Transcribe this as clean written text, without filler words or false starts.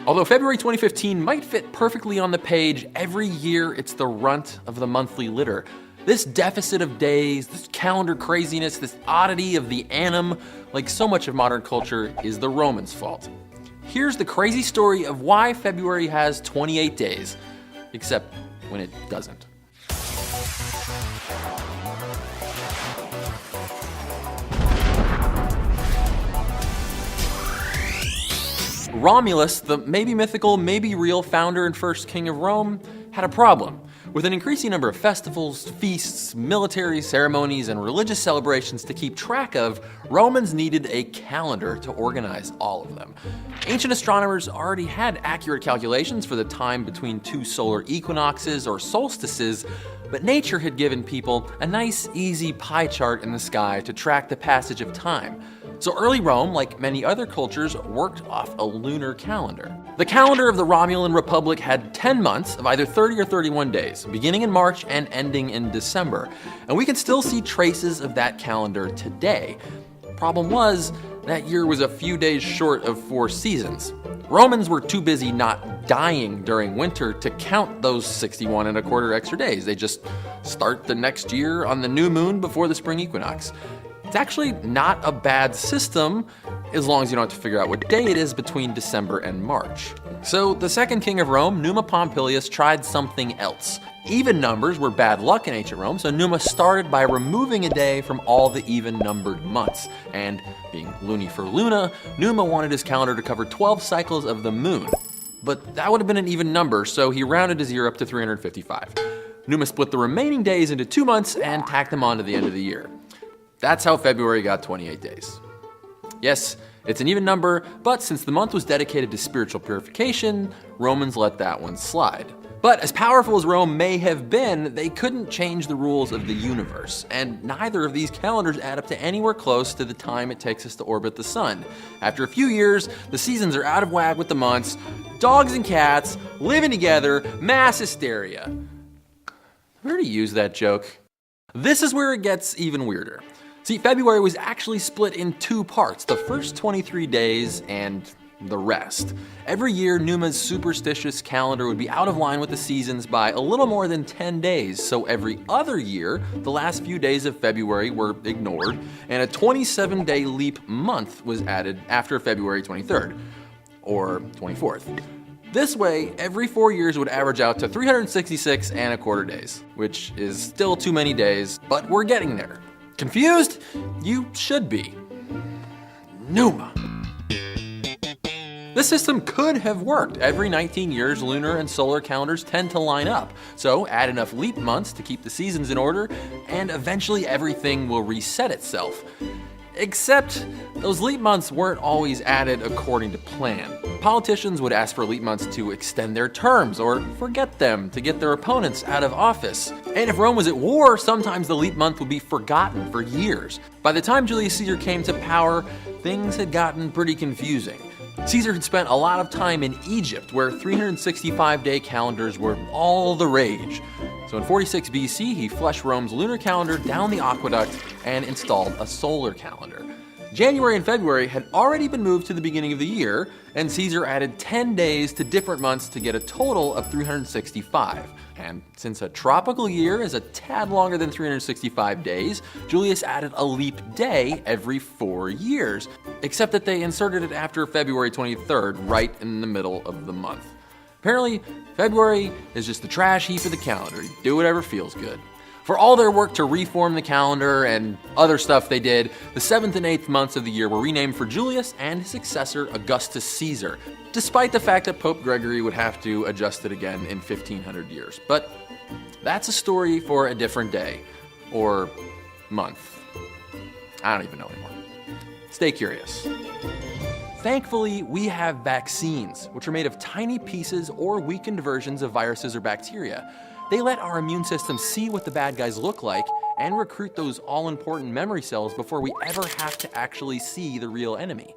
Although February 2015 might fit perfectly on the page, every year it's the runt of the monthly litter. This deficit of days, this calendar craziness, this oddity of the annum, like so much of modern culture, is the Romans' fault. Here's the crazy story of why February has 28 days, except when it doesn't. Romulus, the maybe mythical, maybe real founder and first king of Rome, had a problem. With an increasing number of festivals, feasts, military ceremonies, and religious celebrations to keep track of, Romans needed a calendar to organize all of them. Ancient astronomers already had accurate calculations for the time between two solar equinoxes or solstices, but nature had given people a nice, easy pie chart in the sky to track the passage of time. So early Rome, like many other cultures, worked off a lunar calendar. The calendar of the Romulan Republic had 10 months of either 30 or 31 days, beginning in March and ending in December. And we can still see traces of that calendar today. Problem was, that year was a few days short of 4 seasons. Romans were too busy not dying during winter to count those 61 and a quarter extra days. They just start the next year on the new moon before the spring equinox. It's actually not a bad system, as long as you don't have to figure out what day it is between December and March. So the second king of Rome, Numa Pompilius, tried something else. Even numbers were bad luck in ancient Rome, so Numa started by removing a day from all the even-numbered months. And being loony for Luna, Numa wanted his calendar to cover 12 cycles of the moon. But that would have been an even number, so he rounded his year up to 355. Numa split the remaining days into 2 months and tacked them on to the end of the year. That's how February got 28 days. Yes, it's an even number, but since the month was dedicated to spiritual purification, Romans let that one slide. But as powerful as Rome may have been, they couldn't change the rules of the universe, and neither of these calendars add up to anywhere close to the time it takes us to orbit the sun. After a few years, the seasons are out of whack with the months, dogs and cats living together, mass hysteria. I already used that joke. This is where it gets even weirder. See, February was actually split in 2 parts, the first 23 days and the rest. Every year, Numa's superstitious calendar would be out of line with the seasons by a little more than 10 days, so every other year, the last few days of February were ignored, and a 27-day leap month was added after February 23rd, or 24th. This way, every 4 years would average out to 366 and a quarter days, which is still too many days, but we're getting there. Confused? You should be. Numa. This system could have worked. Every 19 years, lunar and solar calendars tend to line up. So add enough leap months to keep the seasons in order, and eventually everything will reset itself. Except those leap months weren't always added according to plan. Politicians would ask for leap months to extend their terms or forget them to get their opponents out of office. And if Rome was at war, sometimes the leap month would be forgotten for years. By the time Julius Caesar came to power, things had gotten pretty confusing. Caesar had spent a lot of time in Egypt, where 365-day calendars were all the rage. So in 46 BC, he flushed Rome's lunar calendar down the aqueduct and installed a solar calendar. January and February had already been moved to the beginning of the year, and Caesar added 10 days to different months to get a total of 365. And since a tropical year is a tad longer than 365 days, Julius added a leap day every 4 years, except that they inserted it after February 23rd, right in the middle of the month. Apparently, February is just the trash heap of the calendar. You do whatever feels good. For all their work to reform the calendar and other stuff they did, the 7th and 8th months of the year were renamed for Julius and his successor, Augustus Caesar, despite the fact that Pope Gregory would have to adjust it again in 1500 years. But that's a story for a different day, or month. I don't even know anymore. Stay curious. Thankfully, we have vaccines, which are made of tiny pieces or weakened versions of viruses or bacteria. They let our immune system see what the bad guys look like and recruit those all-important memory cells before we ever have to actually see the real enemy.